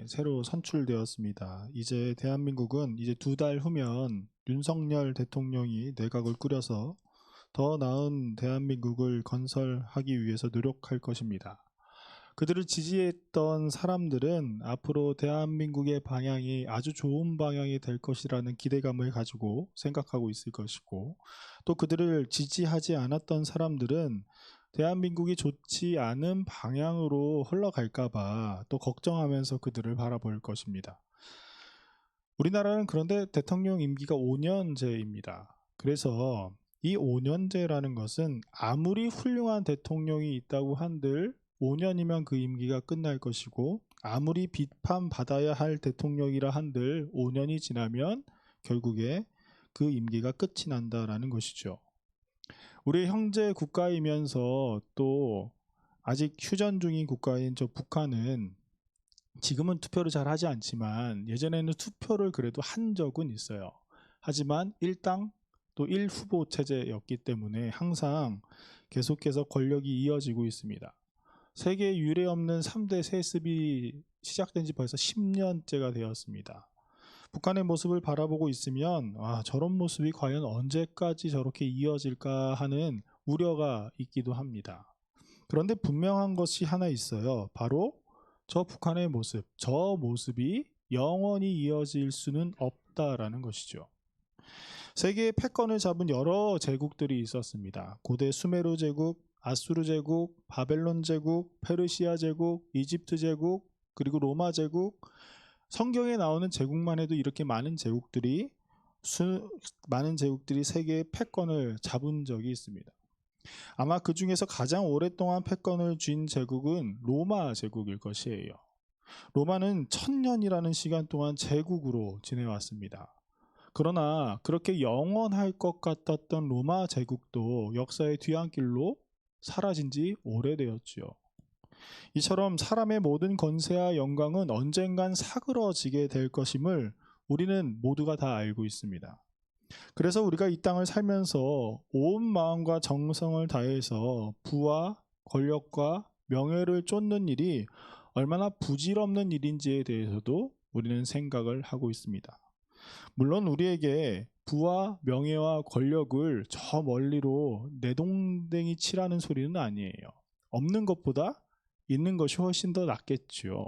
새로 선출되었습니다. 이제 대한민국은 이제 2달 후면 윤석열 대통령이 내각을 꾸려서 더 나은 대한민국을 건설하기 위해서 노력할 것입니다. 그들을 지지했던 사람들은 앞으로 대한민국의 방향이 아주 좋은 방향이 될 것이라는 기대감을 가지고 생각하고 있을 것이고, 또 그들을 지지하지 않았던 사람들은 대한민국이 좋지 않은 방향으로 흘러갈까봐 또 걱정하면서 그들을 바라볼 것입니다. 우리나라는 그런데 대통령 임기가 5년제입니다. 그래서 이 5년제라는 것은 아무리 훌륭한 대통령이 있다고 한들 5년이면 그 임기가 끝날 것이고, 아무리 비판받아야 할 대통령이라 한들 5년이 지나면 결국에 그 임기가 끝이 난다라는 것이죠. 우리 형제 국가이면서 또 아직 휴전 중인 국가인 저 북한은 지금은 투표를 잘 하지 않지만 예전에는 투표를 그래도 한 적은 있어요. 하지만 1당 또 1후보 체제였기 때문에 항상 계속해서 권력이 이어지고 있습니다. 세계 유례 없는 3대 세습이 시작된 지 벌써 10년째가 되었습니다. 북한의 모습을 바라보고 있으면 저런 모습이 과연 언제까지 저렇게 이어질까 하는 우려가 있기도 합니다. 그런데 분명한 것이 하나 있어요. 바로 저 북한의 모습, 저 모습이 영원히 이어질 수는 없다라는 것이죠. 세계의 패권을 잡은 여러 제국들이 있었습니다. 고대 수메르 제국, 아수르 제국, 바벨론 제국, 페르시아 제국, 이집트 제국, 그리고 로마 제국, 성경에 나오는 제국만 해도 이렇게 많은 제국들이 세계의 패권을 잡은 적이 있습니다. 아마 그 중에서 가장 오랫동안 패권을 쥔 제국은 로마 제국일 것이에요. 로마는 1000년이라는 시간 동안 제국으로 지내왔습니다. 그러나 그렇게 영원할 것 같았던 로마 제국도 역사의 뒤안길로 사라진 지 오래되었지요. 이처럼 사람의 모든 권세와 영광은 언젠간 사그러지게 될 것임을 우리는 모두가 다 알고 있습니다. 그래서 우리가 이 땅을 살면서 온 마음과 정성을 다해서 부와 권력과 명예를 쫓는 일이 얼마나 부질없는 일인지에 대해서도 우리는 생각을 하고 있습니다. 물론 우리에게 부와 명예와 권력을 저 멀리로 내동댕이 치라는 소리는 아니에요. 없는 것보다 있는 것이 훨씬 더 낫겠죠.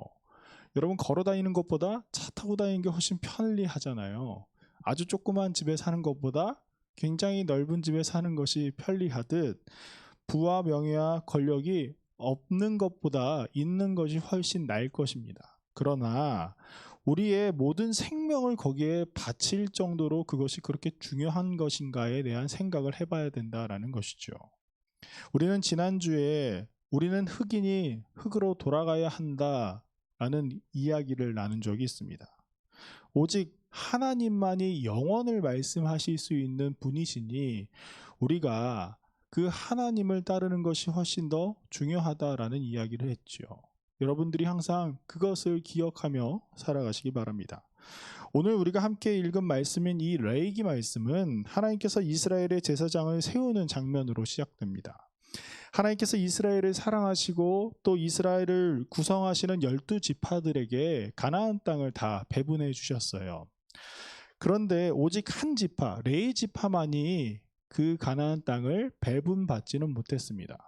여러분, 걸어 다니는 것보다 차 타고 다니는 게 훨씬 편리하잖아요. 아주 조그만 집에 사는 것보다 굉장히 넓은 집에 사는 것이 편리하듯 부와 명예와 권력이 없는 것보다 있는 것이 훨씬 나을 것입니다. 그러나 우리의 모든 생명을 거기에 바칠 정도로 그것이 그렇게 중요한 것인가에 대한 생각을 해봐야 된다라는 것이죠. 우리는 지난주에 우리는 흙이니 흙으로 돌아가야 한다라는 이야기를 나눈 적이 있습니다. 오직 하나님만이 영원을 말씀하실 수 있는 분이시니 우리가 그 하나님을 따르는 것이 훨씬 더 중요하다라는 이야기를 했죠. 여러분들이 항상 그것을 기억하며 살아가시기 바랍니다. 오늘 우리가 함께 읽은 말씀인 이 레위기 말씀은 하나님께서 이스라엘의 제사장을 세우는 장면으로 시작됩니다. 하나님께서 이스라엘을 사랑하시고 또 이스라엘을 구성하시는 12지파들에게 가나안 땅을 다 배분해 주셨어요. 그런데 오직 한 지파, 레위 지파만이 그 가나안 땅을 배분받지는 못했습니다.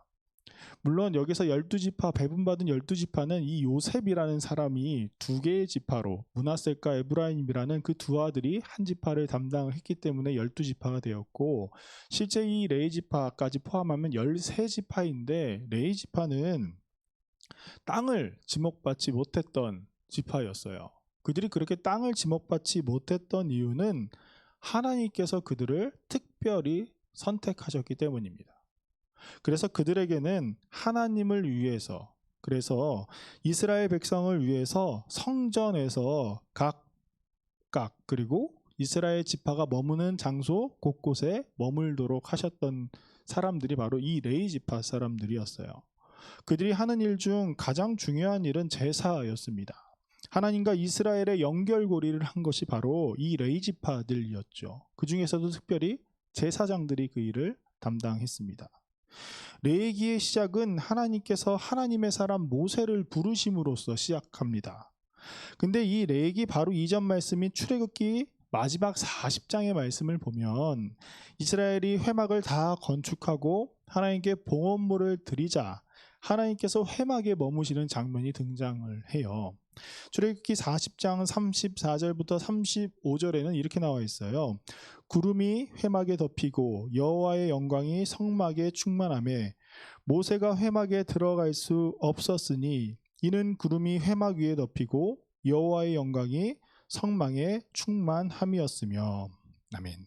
물론 여기서 12지파, 배분받은 12지파는 이 요셉이라는 사람이 2개의 지파로 므낫세과 에브라임이라는 그 두 아들이 한 지파를 담당했기 때문에 12지파가 되었고, 실제 이 레위 지파까지 포함하면 13지파인데 레위 지파는 땅을 지목받지 못했던 지파였어요. 그들이 그렇게 땅을 지목받지 못했던 이유는 하나님께서 그들을 특별히 선택하셨기 때문입니다. 그래서 그들에게는 하나님을 위해서, 그래서 이스라엘 백성을 위해서 성전에서 각각 그리고 이스라엘 지파가 머무는 장소 곳곳에 머물도록 하셨던 사람들이 바로 이 레위 지파 사람들이었어요. 그들이 하는 일 중 가장 중요한 일은 제사였습니다. 하나님과 이스라엘의 연결고리를 한 것이 바로 이 레위 지파들이었죠. 그 중에서도 특별히 제사장들이 그 일을 담당했습니다. 레위기의 시작은 하나님께서 하나님의 사람 모세를 부르심으로써 시작합니다. 근데 이 레위기 바로 이전 말씀인 출애굽기 마지막 40장의 말씀을 보면 이스라엘이 회막을 다 건축하고 하나님께 봉헌물을 드리자 하나님께서 회막에 머무시는 장면이 등장을 해요. 출애굽기 40장 34절부터 35절에는 이렇게 나와 있어요. 구름이 회막에 덮이고 여호와의 영광이 성막에 충만하매 모세가 회막에 들어갈 수 없었으니 이는 구름이 회막 위에 덮이고 여호와의 영광이 성막에 충만함이었으며. 아멘.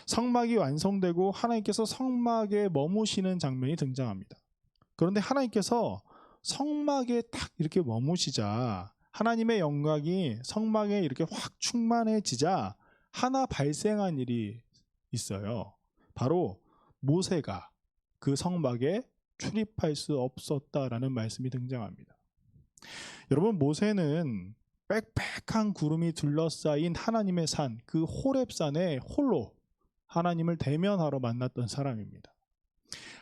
성막이 완성되고 하나님께서 성막에 머무시는 장면이 등장합니다. 그런데 하나님께서 성막에 딱 이렇게 머무시자 하나님의 영광이 성막에 이렇게 확 충만해지자 하나 발생한 일이 있어요. 바로 모세가 그 성막에 출입할 수 없었다라는 말씀이 등장합니다. 여러분, 모세는 빽빽한 구름이 둘러싸인 하나님의 산, 그 호렙산에 홀로 하나님을 대면하러 만났던 사람입니다.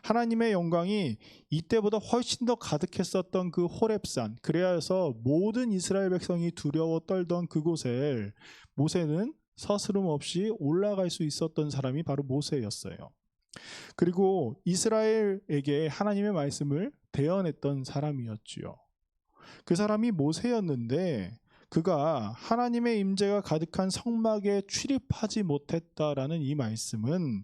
하나님의 영광이 이때보다 훨씬 더 가득했었던 그 호렙산, 그래서 모든 이스라엘 백성이 두려워 떨던 그곳에 모세는 서스름 없이 올라갈 수 있었던 사람이 바로 모세였어요. 그리고 이스라엘에게 하나님의 말씀을 대언했던 사람이었지요. 그 사람이 모세였는데 그가 하나님의 임재가 가득한 성막에 출입하지 못했다라는 이 말씀은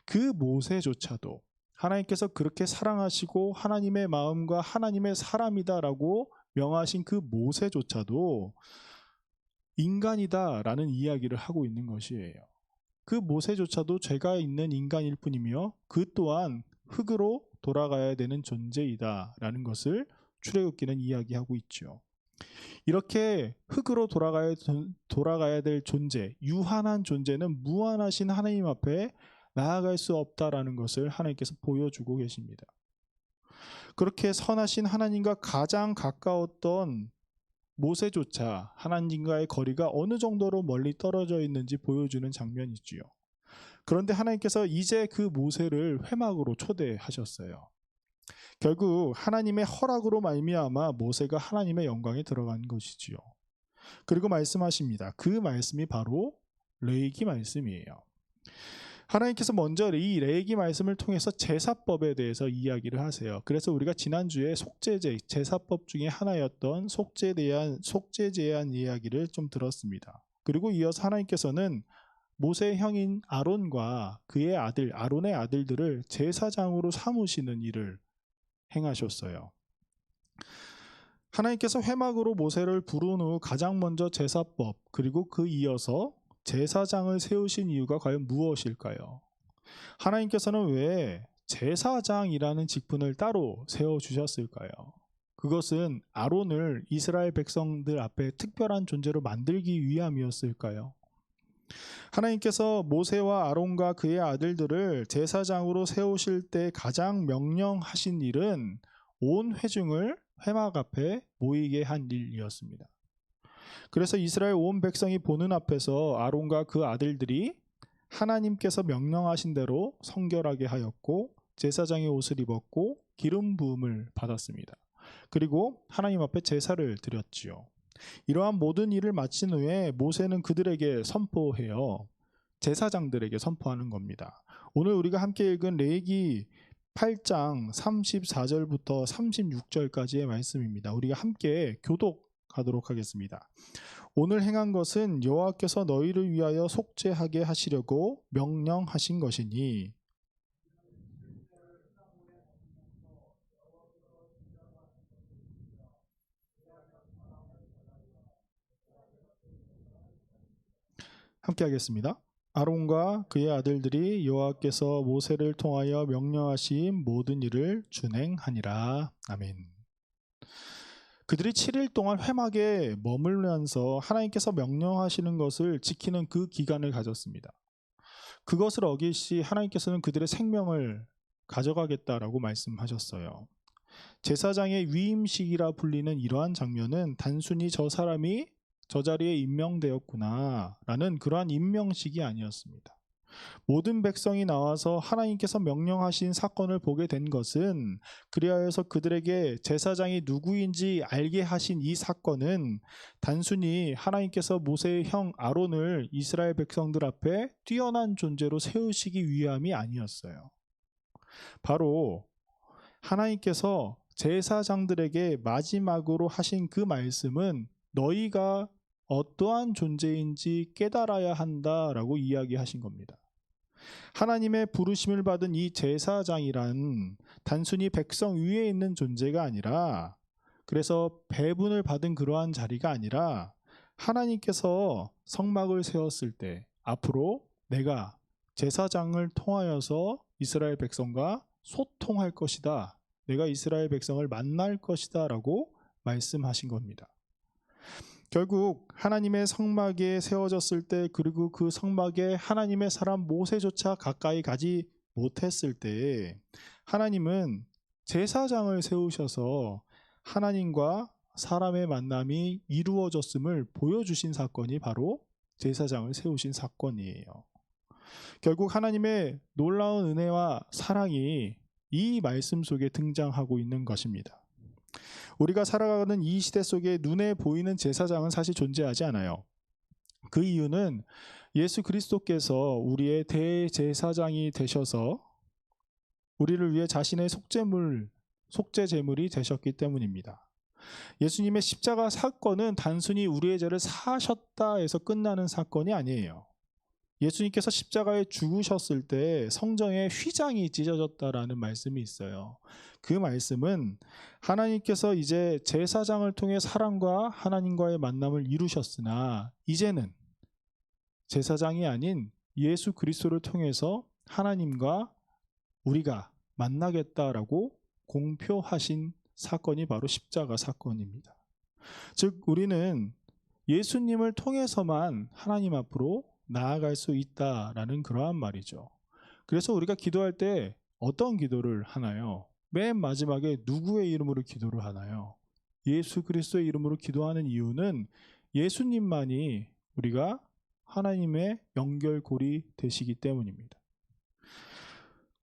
그 모세조차도 하나님께서 그렇게 사랑하시고 하나님의 마음과 하나님의 사람이다라고 명하신 그 모세조차도 인간이다라는 이야기를 하고 있는 것이에요. 그 모세조차도 죄가 있는 인간일 뿐이며 그 또한 흙으로 돌아가야 되는 존재이다라는 것을 출애굽기는 이야기하고 있죠. 이렇게 흙으로 돌아가야 될 존재, 유한한 존재는 무한하신 하나님 앞에 나아갈 수 없다라는 것을 하나님께서 보여주고 계십니다. 그렇게 선하신 하나님과 가장 가까웠던 모세조차 하나님과의 거리가 어느 정도로 멀리 떨어져 있는지 보여주는 장면이지요. 그런데 하나님께서 이제 그 모세를 회막으로 초대하셨어요. 결국 하나님의 허락으로 말미암아 모세가 하나님의 영광에 들어간 것이지요. 그리고 말씀하십니다. 그 말씀이 바로 레위기 말씀이에요. 하나님께서 먼저 이 레위기 말씀을 통해서 제사법에 대해서 이야기를 하세요. 그래서 우리가 지난주에 속죄제, 제사법 중에 하나였던 속죄에 대한 이야기를 좀 들었습니다. 그리고 이어서 하나님께서는 모세의 형인 아론과 그의 아들, 아론의 아들들을 제사장으로 삼으시는 일을 행하셨어요. 하나님께서 회막으로 모세를 부른 후 가장 먼저 제사법, 그리고 그 이어서 제사장을 세우신 이유가 과연 무엇일까요? 하나님께서는 왜 제사장이라는 직분을 따로 세워주셨을까요? 그것은 아론을 이스라엘 백성들 앞에 특별한 존재로 만들기 위함이었을까요? 하나님께서 모세와 아론과 그의 아들들을 제사장으로 세우실 때 가장 명령하신 일은 온 회중을 회막 앞에 모이게 한 일이었습니다. 그래서 이스라엘 온 백성이 보는 앞에서 아론과 그 아들들이 하나님께서 명령하신 대로 성결하게 하였고 제사장의 옷을 입었고 기름 부음을 받았습니다. 그리고 하나님 앞에 제사를 드렸지요. 이러한 모든 일을 마친 후에 모세는 그들에게 선포해요. 제사장들에게 선포하는 겁니다. 오늘 우리가 함께 읽은 레위기 8장 34절부터 36절까지의 말씀입니다. 우리가 함께 교독하도록 하겠습니다. 오늘 행한 것은 여호와께서 너희를 위하여 속죄하게 하시려고 명령하신 것이니 함께 하겠습니다. 아론과 그의 아들들이 여호와께서 모세를 통하여 명령하신 모든 일을 준행하니라. 아멘. 그들이 7일 동안 회막에 머물면서 하나님께서 명령하시는 것을 지키는 그 기간을 가졌습니다. 그것을 어길 시 하나님께서는 그들의 생명을 가져가겠다라고 말씀하셨어요. 제사장의 위임식이라 불리는 이러한 장면은 단순히 저 사람이 저 자리에 임명되었구나 라는 그러한 임명식이 아니었습니다. 모든 백성이 나와서 하나님께서 명령하신 사건을 보게 된 것은, 그리하여서 그들에게 제사장이 누구인지 알게 하신 이 사건은 단순히 하나님께서 모세의 형 아론을 이스라엘 백성들 앞에 뛰어난 존재로 세우시기 위함이 아니었어요. 바로 하나님께서 제사장들에게 마지막으로 하신 그 말씀은 너희가 어떠한 존재인지 깨달아야 한다라고 이야기하신 겁니다. 하나님의 부르심을 받은 이 제사장이란 단순히 백성 위에 있는 존재가 아니라, 그래서 배분을 받은 그러한 자리가 아니라, 하나님께서 성막을 세웠을 때 앞으로 내가 제사장을 통하여서 이스라엘 백성과 소통할 것이다, 내가 이스라엘 백성을 만날 것이다 라고 말씀하신 겁니다. 결국 하나님의 성막에 세워졌을 때, 그리고 그 성막에 하나님의 사람 모세조차 가까이 가지 못했을 때, 하나님은 제사장을 세우셔서 하나님과 사람의 만남이 이루어졌음을 보여주신 사건이 바로 제사장을 세우신 사건이에요. 결국 하나님의 놀라운 은혜와 사랑이 이 말씀 속에 등장하고 있는 것입니다. 우리가 살아가는 이 시대 속에 눈에 보이는 제사장은 사실 존재하지 않아요. 그 이유는 예수 그리스도께서 우리의 대제사장이 되셔서 우리를 위해 자신의 속죄제물이 되셨기 때문입니다. 예수님의 십자가 사건은 단순히 우리의 죄를 사하셨다 해서 끝나는 사건이 아니에요. 예수님께서 십자가에 죽으셨을 때 성정에 휘장이 찢어졌다라는 말씀이 있어요. 그 말씀은 하나님께서 이제 제사장을 통해 사람과 하나님과의 만남을 이루셨으나, 이제는 제사장이 아닌 예수 그리스도를 통해서 하나님과 우리가 만나겠다라고 공표하신 사건이 바로 십자가 사건입니다. 즉 우리는 예수님을 통해서만 하나님 앞으로 나아갈 수 있다라는 그러한 말이죠. 그래서 우리가 기도할 때 어떤 기도를 하나요? 맨 마지막에 누구의 이름으로 기도를 하나요? 예수 그리스도의 이름으로 기도하는 이유는 예수님만이 우리가 하나님의 연결고리 되시기 때문입니다.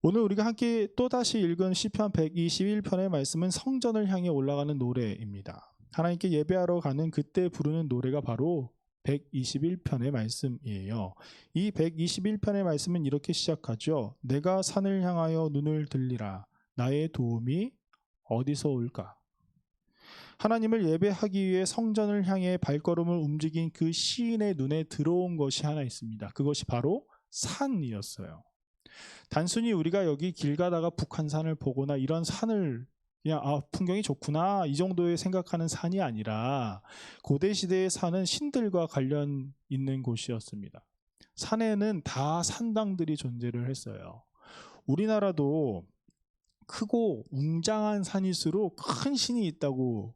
오늘 우리가 함께 또다시 읽은 시편 121편의 말씀은 성전을 향해 올라가는 노래입니다. 하나님께 예배하러 가는 그때 부르는 노래가 바로 121편의 말씀이에요. 이 121편의 말씀은 이렇게 시작하죠. 내가 산을 향하여 눈을 들리라. 나의 도움이 어디서 올까? 하나님을 예배하기 위해 성전을 향해 발걸음을 움직인 그 시인의 눈에 들어온 것이 하나 있습니다. 그것이 바로 산이었어요. 단순히 우리가 여기 길 가다가 북한산을 보거나 이런 산을 그냥 풍경이 좋구나 이 정도에 생각하는 산이 아니라, 고대 시대의 산은 신들과 관련 있는 곳이었습니다. 산에는 다 산당들이 존재를 했어요. 우리나라도 크고 웅장한 산일수록 큰 신이 있다고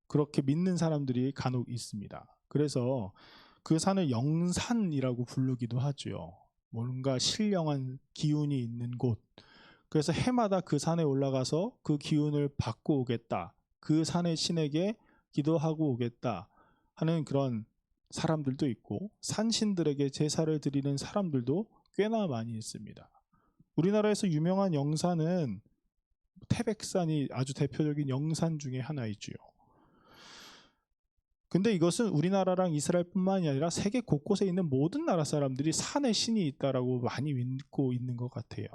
그렇게 믿는 사람들이 간혹 있습니다. 그래서 그 산을 영산이라고 부르기도 하죠. 뭔가 신령한 기운이 있는 곳. 그래서 해마다 그 산에 올라가서 그 기운을 받고 오겠다, 그 산의 신에게 기도하고 오겠다 하는 그런 사람들도 있고, 산신들에게 제사를 드리는 사람들도 꽤나 많이 있습니다. 우리나라에서 유명한 영산은 태백산이 아주 대표적인 영산 중에 하나이지요. 근데 이것은 우리나라랑 이스라엘뿐만이 아니라 세계 곳곳에 있는 모든 나라 사람들이 산에 신이 있다라고 많이 믿고 있는 것 같아요.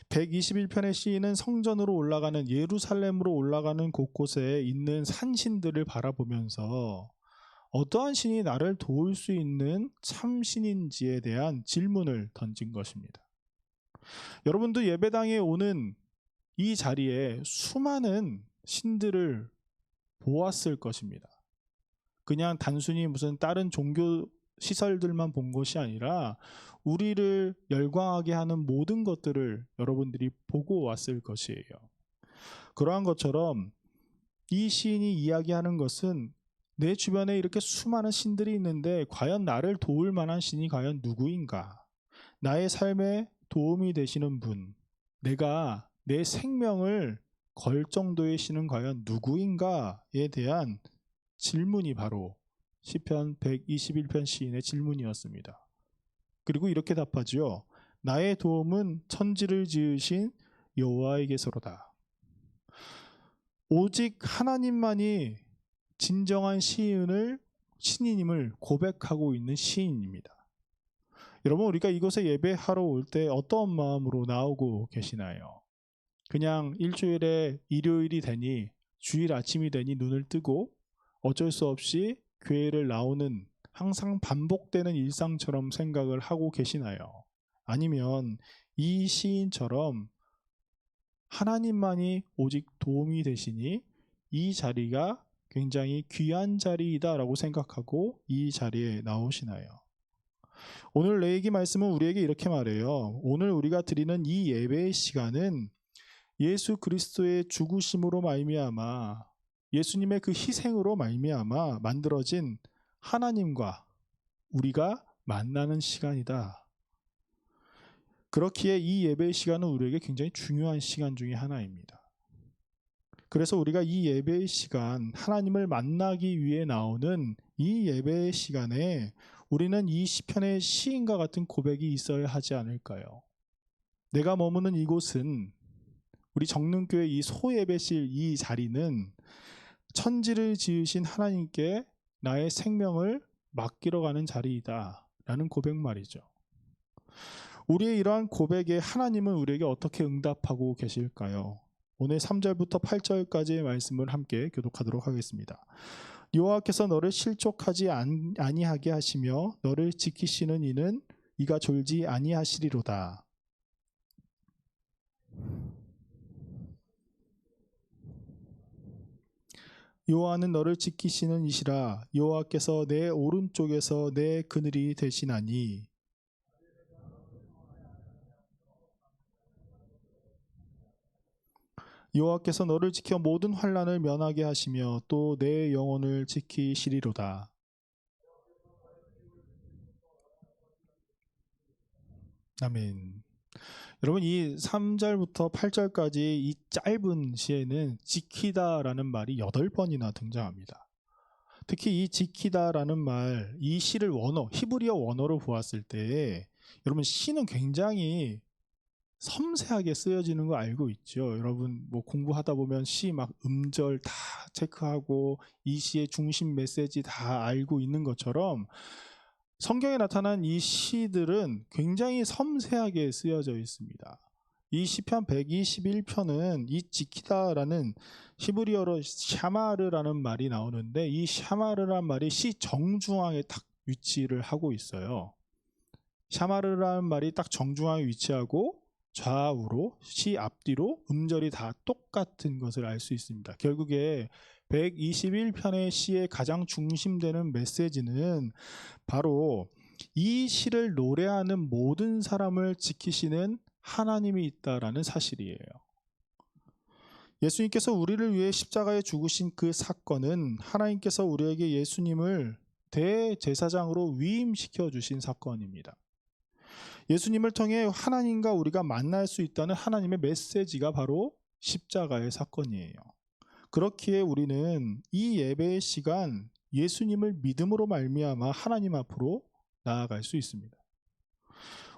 121편의 시인은 성전으로 올라가는, 예루살렘으로 올라가는 곳곳에 있는 산신들을 바라보면서 어떠한 신이 나를 도울 수 있는 참신인지에 대한 질문을 던진 것입니다. 여러분도 예배당에 오는 이 자리에 수많은 신들을 보았을 것입니다. 그냥 단순히 무슨 다른 종교 시설들만 본 것이 아니라 우리를 열광하게 하는 모든 것들을 여러분들이 보고 왔을 것이에요. 그러한 것처럼 이 시인이 이야기하는 것은, 내 주변에 이렇게 수많은 신들이 있는데 과연 나를 도울 만한 신이 과연 누구인가? 나의 삶에 도움이 되시는 분, 내가 내 생명을 걸 정도의 신은 과연 누구인가에 대한 질문이 바로 시편 121편 시인의 질문이었습니다. 그리고 이렇게 답하지요. 나의 도움은 천지를 지으신 여호와에게서로다. 오직 하나님만이 진정한 신인임을 고백하고 있는 시인입니다. 여러분, 우리가 이곳에 예배하러 올 때 어떤 마음으로 나오고 계시나요? 그냥 일주일에 일요일이 되니, 주일 아침이 되니 눈을 뜨고 어쩔 수 없이 교회를 나오는 항상 반복되는 일상처럼 생각을 하고 계시나요? 아니면 이 시인처럼 하나님만이 오직 도움이 되시니 이 자리가 굉장히 귀한 자리이다라고 생각하고 이 자리에 나오시나요? 오늘 내 얘기 말씀은 우리에게 이렇게 말해요. 오늘 우리가 드리는 이 예배의 시간은 예수 그리스도의 죽으심으로 말미암아, 예수님의 그 희생으로 말미암아 만들어진 하나님과 우리가 만나는 시간이다. 그렇기에 이 예배의 시간은 우리에게 굉장히 중요한 시간 중에 하나입니다. 그래서 우리가 이 예배의 시간, 하나님을 만나기 위해 나오는 이 예배의 시간에 우리는 이 시편의 시인과 같은 고백이 있어야 하지 않을까요? 내가 머무는 이곳은, 우리 정릉교회 이 소예배실 이 자리는 천지를 지으신 하나님께 나의 생명을 맡기러 가는 자리이다 라는 고백 말이죠. 우리의 이러한 고백에 하나님은 우리에게 어떻게 응답하고 계실까요? 오늘 3절부터 8절까지의 말씀을 함께 교독하도록 하겠습니다. 여호와께서 너를 실족하지 아니하게 하시며 너를 지키시는 이는 이가 졸지 아니하시리로다. 여호와는 너를 지키시는 이시라. 여호와께서 내 오른쪽에서 내 그늘이 되시나니 여호와께서 너를 지켜 모든 환난을 면하게 하시며 또 내 영혼을 지키시리로다. 아멘. 여러분, 이 3절부터 8절까지 이 짧은 시에는 지키다라는 말이 8번이나 등장합니다. 특히 이 지키다라는 말, 이 시를 히브리어 원어로 보았을 때 여러분, 시는 굉장히 섬세하게 쓰여지는 거 알고 있죠? 여러분 뭐 공부하다 보면 시 막 음절 다 체크하고 이 시의 중심 메시지 다 알고 있는 것처럼 성경에 나타난 이 시들은 굉장히 섬세하게 쓰여져 있습니다. 이 시편 121편은 이 지키다라는 히브리어로 샤마르라는 말이 나오는데 이 샤마르란 말이 시 정중앙에 딱 위치를 하고 있어요. 샤마르라는 말이 딱 정중앙에 위치하고 좌우로 시 앞뒤로 음절이 다 똑같은 것을 알 수 있습니다. 결국에 121편의 시의 가장 중심되는 메시지는 바로 이 시를 노래하는 모든 사람을 지키시는 하나님이 있다라는 사실이에요. 예수님께서 우리를 위해 십자가에 죽으신 그 사건은 하나님께서 우리에게 예수님을 대제사장으로 위임시켜 주신 사건입니다. 예수님을 통해 하나님과 우리가 만날 수 있다는 하나님의 메시지가 바로 십자가의 사건이에요. 그렇기에 우리는 이 예배의 시간 예수님을 믿음으로 말미암아 하나님 앞으로 나아갈 수 있습니다.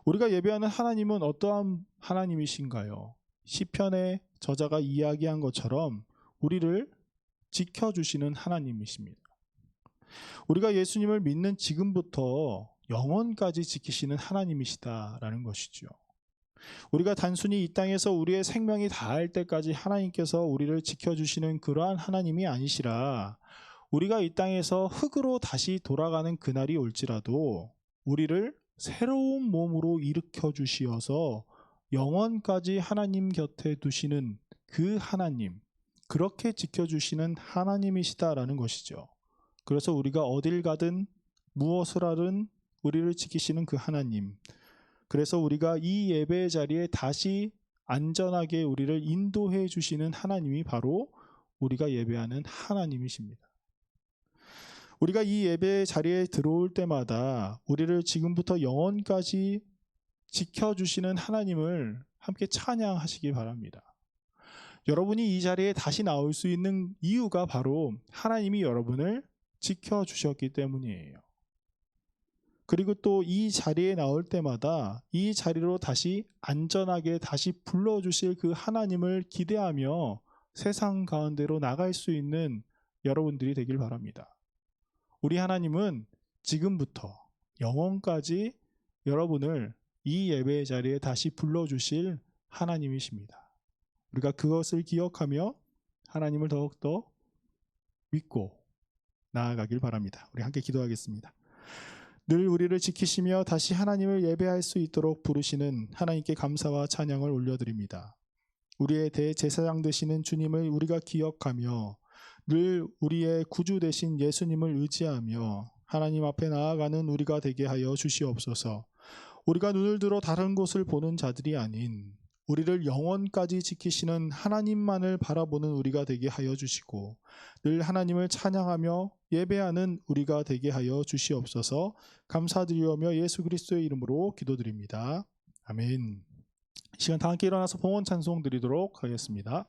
우리가 예배하는 하나님은 어떠한 하나님이신가요? 시편의 저자가 이야기한 것처럼 우리를 지켜주시는 하나님이십니다. 우리가 예수님을 믿는 지금부터 영원까지 지키시는 하나님이시다라는 것이죠. 우리가 단순히 이 땅에서 우리의 생명이 다할 때까지 하나님께서 우리를 지켜주시는 그러한 하나님이 아니시라, 우리가 이 땅에서 흙으로 다시 돌아가는 그날이 올지라도 우리를 새로운 몸으로 일으켜 주시어서 영원까지 하나님 곁에 두시는 그 하나님, 그렇게 지켜주시는 하나님이시다라는 것이죠. 그래서 우리가 어딜 가든 무엇을 하든 우리를 지키시는 그 하나님, 그래서 우리가 이 예배의 자리에 다시 안전하게 우리를 인도해 주시는 하나님이 바로 우리가 예배하는 하나님이십니다. 우리가 이 예배의 자리에 들어올 때마다 우리를 지금부터 영원까지 지켜주시는 하나님을 함께 찬양하시기 바랍니다. 여러분이 이 자리에 다시 나올 수 있는 이유가 바로 하나님이 여러분을 지켜주셨기 때문이에요. 그리고 또 이 자리에 나올 때마다 이 자리로 다시 안전하게 다시 불러주실 그 하나님을 기대하며 세상 가운데로 나갈 수 있는 여러분들이 되길 바랍니다. 우리 하나님은 지금부터 영원까지 여러분을 이 예배의 자리에 다시 불러주실 하나님이십니다. 우리가 그것을 기억하며 하나님을 더욱더 믿고 나아가길 바랍니다. 우리 함께 기도하겠습니다. 늘 우리를 지키시며 다시 하나님을 예배할 수 있도록 부르시는 하나님께 감사와 찬양을 올려드립니다. 우리의 대제사장 되시는 주님을 우리가 기억하며 늘 우리의 구주 되신 예수님을 의지하며 하나님 앞에 나아가는 우리가 되게 하여 주시옵소서. 우리가 눈을 들어 다른 곳을 보는 자들이 아닌 우리를 영원까지 지키시는 하나님만을 바라보는 우리가 되게 하여 주시고 늘 하나님을 찬양하며 예배하는 우리가 되게 하여 주시옵소서. 감사드리오며 예수 그리스도의 이름으로 기도드립니다. 아멘. 이 시간 다 함께 일어나서 봉헌 찬송 드리도록 하겠습니다.